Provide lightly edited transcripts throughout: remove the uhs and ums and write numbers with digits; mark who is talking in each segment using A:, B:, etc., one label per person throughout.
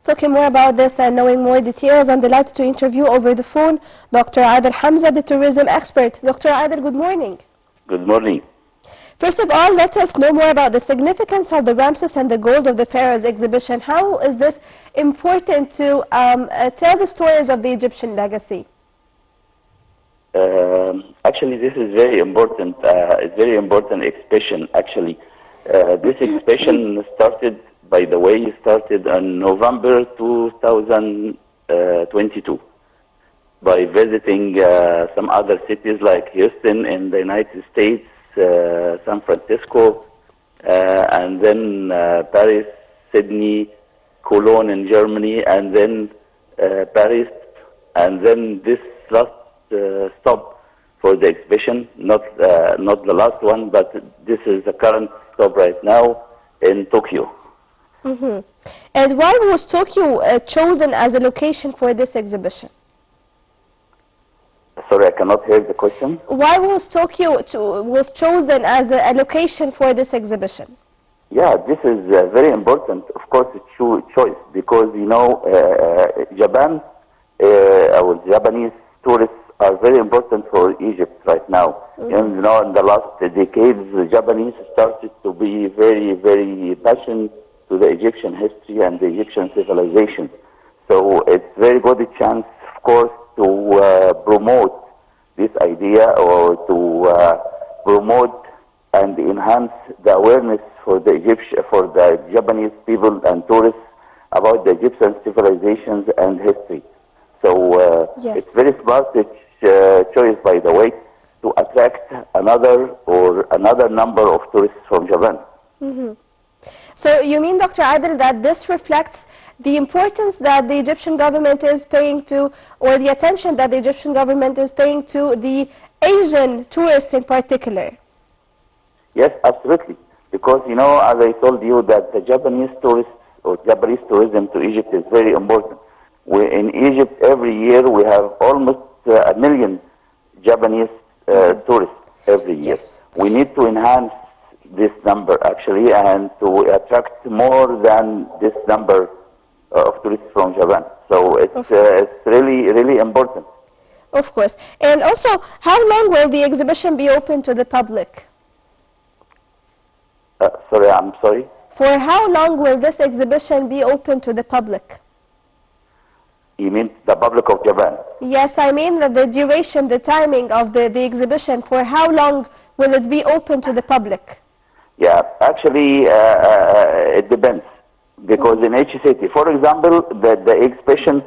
A: Talking more about this and knowing more details, I'm delighted to interview over the phone Dr. Adel Hamza, the tourism expert. Dr. Adel, good morning.
B: Good morning.
A: First of all, let us know more about the significance of the Ramses and the Gold of the Pharaohs exhibition. How is this important to tell the stories of the Egyptian legacy?
B: Actually, this is very important. It's very important exhibition. Actually, this exhibition started on November 2022 by visiting some other cities like Houston in the United States, San Francisco, and then Paris, Sydney, Cologne in Germany, and then Paris, and then this last stop for the exhibition, not the last one, but this is the current stop right now in Tokyo.
A: Mm-hmm. And why was Tokyo chosen as a location for this exhibition?
B: Sorry, I cannot hear the question.
A: Why was Tokyo was chosen as a location for this exhibition?
B: Yeah, this is very important. Of course, it's choice because Japan, our Japanese tourists are very important for Egypt right now.
A: Mm-hmm.
B: And in the last decades, the Japanese started to be very, very passionate to the Egyptian history and the Egyptian civilization. So it's very good chance, of course, to promote this idea or to promote and enhance the awareness for the Japanese people and tourists about the Egyptian civilizations and history. So
A: yes.
B: It's very smart choice, by the way, to attract another number of tourists from Japan.
A: Mm-hmm. So you mean, Dr. Adel, that this reflects the importance that the Egyptian government is paying to, or the attention that the Egyptian government is paying to the Asian tourists in particular?
B: Yes, absolutely. Because, as I told you, that the Japanese tourists or Japanese tourism to Egypt is very important. In Egypt, every year, we have almost 1 million Japanese tourists every year.
A: Yes.
B: We need to enhance this number, actually, and to attract more than this number of tourists from Japan. So it's really, really important.
A: Of course. And also, how long will the exhibition be open to the public?
B: Sorry, I'm sorry?
A: For how long will this exhibition be open to the public?
B: You mean the public of Japan?
A: Yes, I mean the duration, the timing of the exhibition. For how long will it be open to the public?
B: Yeah, actually, it depends. Because in each city, for example, the exhibition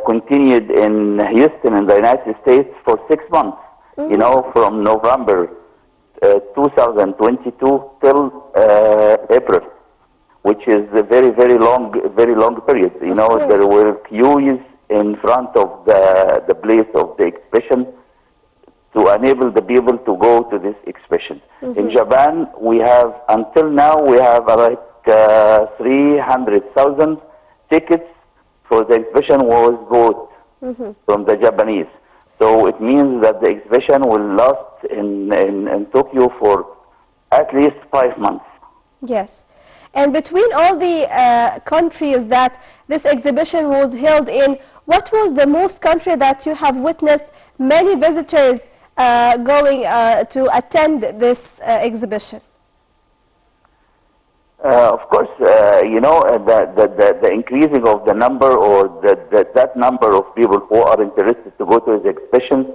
B: continued in Houston in the United States for 6 months.
A: Mm-hmm.
B: From November 2022 till April, which is a very, very long period. There were queues in front of the place of the exhibition to enable the people to go to this exhibition. Mm-hmm. In Japan, until now, we have about 300,000 tickets for the exhibition was bought from the Japanese. So it means that the exhibition will last in Tokyo for at least 5 months.
A: Yes. And between all the countries that this exhibition was held in, what was the most country that you have witnessed many visitors going to attend this exhibition?
B: Of course, the increasing of the number or that number of people who are interested to go to the exhibition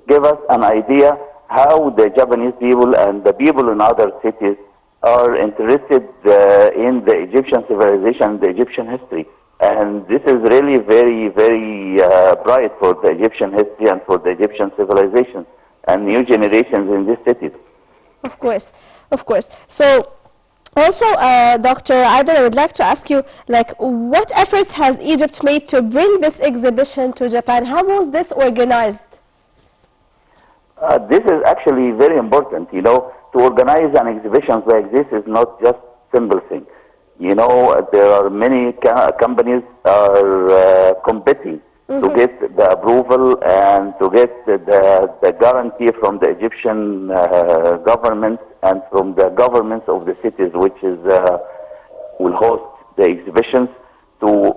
B: give us an idea how the Japanese people and the people in other cities are interested in the Egyptian civilization, the Egyptian history. And this is really very, very bright for the Egyptian history and for the Egyptian civilization and new generations in these cities.
A: Of course, of course. So, also, Dr. Adel, I would like to ask you, what efforts has Egypt made to bring this exhibition to Japan? How was this organized?
B: This is actually very important. To organize an exhibition like this is not just simple thing. There are many companies are competing to get the approval and to get the guarantee from the Egyptian government and from the governments of the cities which will host the exhibitions to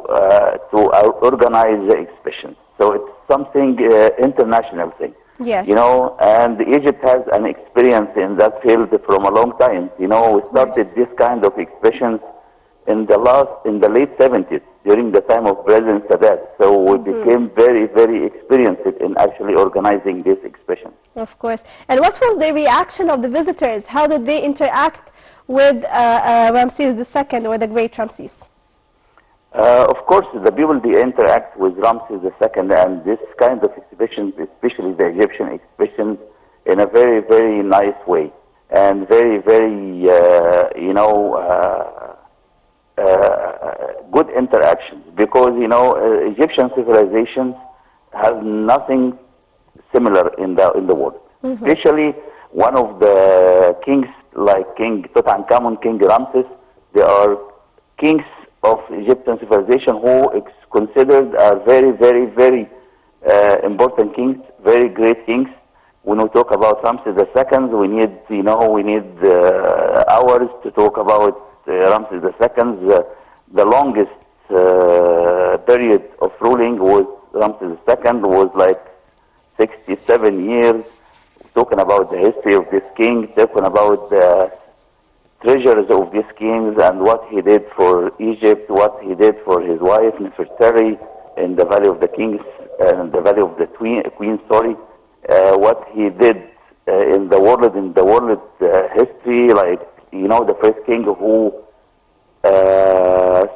B: organize the exhibitions. So it's something international thing.
A: Yes.
B: You know, and Egypt has an experience in that field from a long time. You know, we started this kind of exhibitions in the late 70s during the time of President Sadat. So we became very, very experienced in actually organizing this exhibition.
A: Of course. And what was the reaction of the visitors? How did they interact with Ramses II or the Great Ramses?
B: Of course, the people, they interact with Ramses II and this kind of exhibitions, especially the Egyptian exhibitions, in a very, very nice way and very, very, good interactions, because, you know, Egyptian civilizations have nothing similar in the world. Especially one of the kings, like King Tutankhamun, King Ramses, they are kings of Egyptian civilization who is considered are very, very, very important kings, very great kings. When we talk about Ramses II, we need, you know, hours to talk about Ramses II. The longest period of ruling was Ramses II, was like 67 years. Talking about the history of this king, talking about the treasures of these kings and what he did for Egypt, what he did for his wife Nefertari in the Valley of the Kings and the Valley of the Queen, what he did in the world history, like, you know, the first king who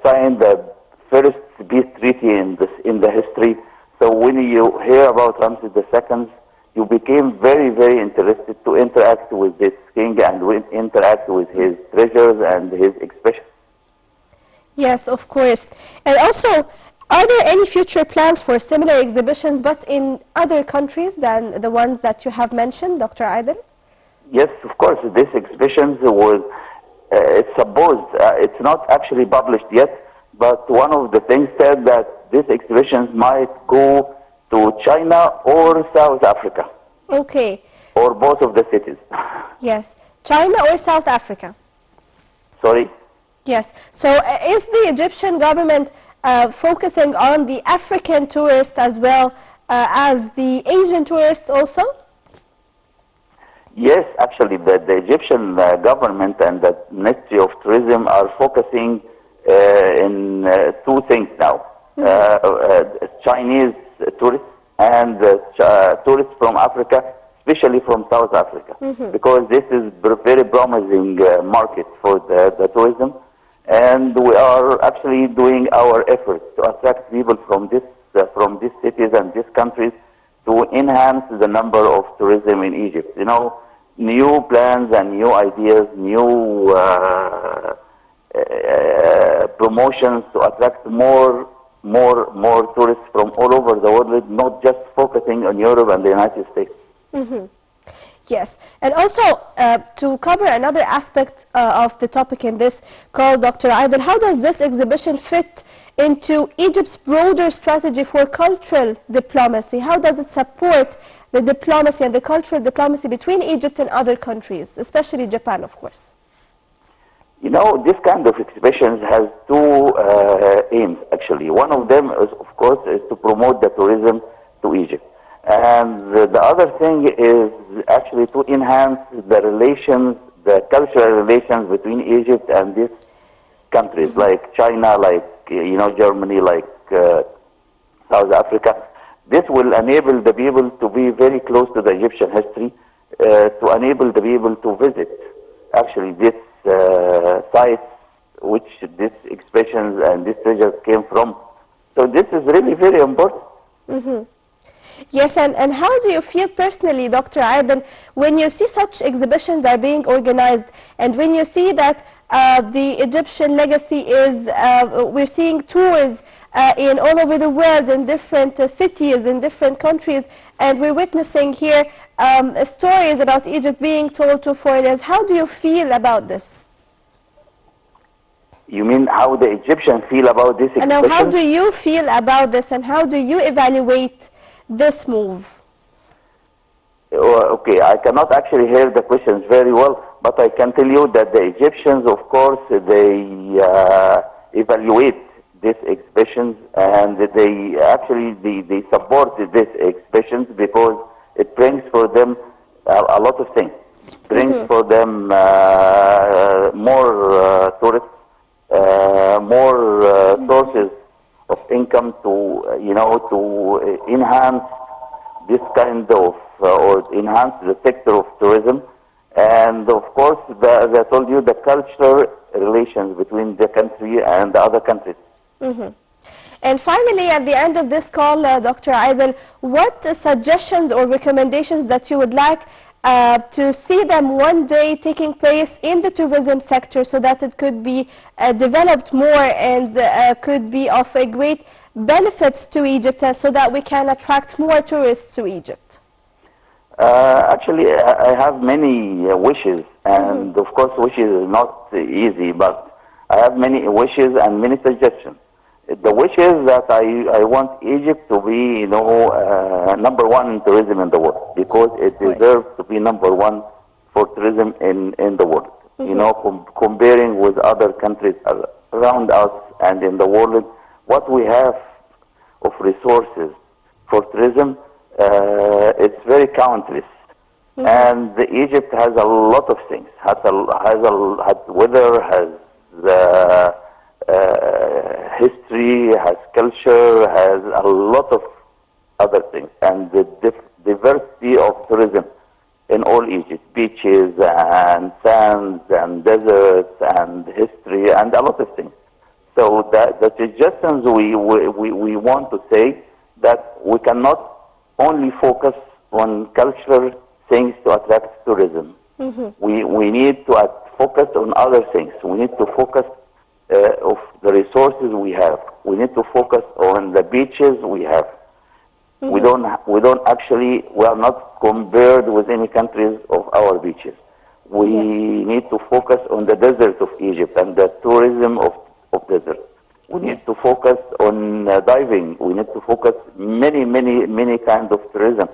B: signed the first peace treaty in the history. So when you hear about Ramses II, you became very, very interested to interact with this king and interact with his treasures and his expressions.
A: Yes, of course. And also, are there any future plans for similar exhibitions, but in other countries than the ones that you have mentioned, Dr. Adel?
B: Yes, of course. This exhibition was, it's supposed, it's not actually published yet, but one of the things said that these exhibitions might go to China or South Africa.
A: Okay.
B: Or both of the cities.
A: Yes. China or South Africa?
B: Sorry?
A: Yes. So is the Egyptian government focusing on the African tourist as well as the Asian tourist also?
B: Yes, actually the Egyptian government and the Ministry of Tourism are focusing in two things now. Chinese tourists and tourists from Africa, especially from South Africa, because this is a very promising market for the tourism, and we are actually doing our efforts to attract people from these cities and these countries to enhance the number of tourism in Egypt. You know, new plans and new ideas, new promotions to attract more tourists from all over the world, not just focusing on Europe and the United States.
A: Yes, and also to cover another aspect of the topic in this call, Dr. Adel, how does this exhibition fit into Egypt's broader strategy for cultural diplomacy? How does it support the diplomacy and the cultural diplomacy between Egypt and other countries, especially Japan, of course?
B: You know, this kind of exhibitions has two aims, actually. One of them, is, of course, is to promote the tourism to Egypt. And the other thing is actually to enhance the relations, the cultural relations between Egypt and these countries, like China, like, you know, Germany, like South Africa. This will enable the people to be very close to the Egyptian history, to enable the people to visit, actually, this sites which these expressions and these treasures came from. So this is really very important.
A: Yes, and how do you feel personally, Dr. Adel, when you see such exhibitions are being organized, and when you see that the Egyptian legacy is, we're seeing tours in all over the world, in different cities, in different countries, and we're witnessing here stories about Egypt being told to foreigners. How do you feel about this?
B: You mean how the Egyptians feel about this exhibition?
A: And how do you feel about this, and how do you evaluate this move?
B: Okay, I cannot actually hear the questions very well, but I can tell you that the Egyptians, of course, they evaluate this exhibition exhibitions, and they support these exhibitions because it brings for them a lot of things. Brings for them more tourists, more sources of income to to enhance this kind of or enhance the sector of tourism, and of course, as I told you, the cultural relations between the country and the other countries.
A: And finally, at the end of this call, Dr. Adel, what suggestions or recommendations that you would like to see them one day taking place in the tourism sector so that it could be developed more and could be of a great benefit to Egypt so that we can attract more tourists to Egypt?
B: Actually, I have many wishes, and of course wishes is not easy, but I have many wishes and many suggestions. The wish is that I want Egypt to be, number one in tourism in the world, because it deserves to be number one for tourism in the world. Comparing with other countries around us and in the world, what we have of resources for tourism, it's very countless. And Egypt has a lot of things. Has weather, has history, has culture, has a lot of other things, and the diversity of tourism in all Egypt, beaches and sands and deserts and history and a lot of things. So the suggestions we want to say that we cannot only focus on cultural things to attract tourism. We need to focus on other things. We need to focus of the resources we have. We need to focus on the beaches we have. We are not compared with any countries of our beaches. We need to focus on the desert of Egypt and the tourism of desert. We need to focus on diving. We need to focus many kinds of tourism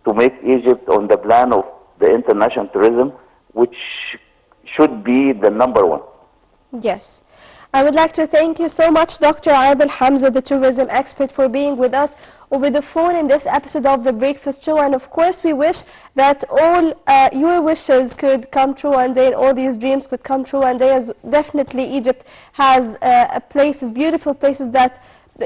B: to make Egypt on the plan of the international tourism, which should be the number one.
A: Yes. I would like to thank you so much, Dr. Adel Hamza, the tourism expert, for being with us over the phone in this episode of The Breakfast Show. And of course, we wish that all your wishes could come true one day, and all these dreams could come true one day, as definitely Egypt has places, beautiful places that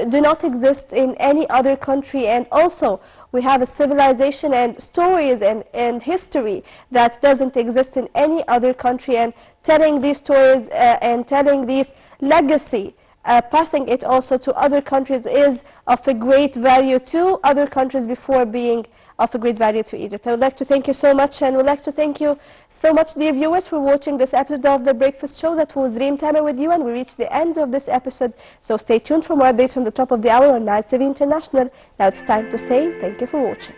A: do not exist in any other country. And also, we have a civilization and stories and history that doesn't exist in any other country. And telling these stories and telling these legacy, passing it also to other countries is of a great value to other countries before being of a great value to Egypt. I would like to thank you so much, and would like to thank you so much, dear viewers, for watching this episode of The Breakfast Show. That was Dream Timer with you, and we reached the end of this episode. So stay tuned for more updates on the top of the hour on Night TV International. Now it's time to say thank you for watching.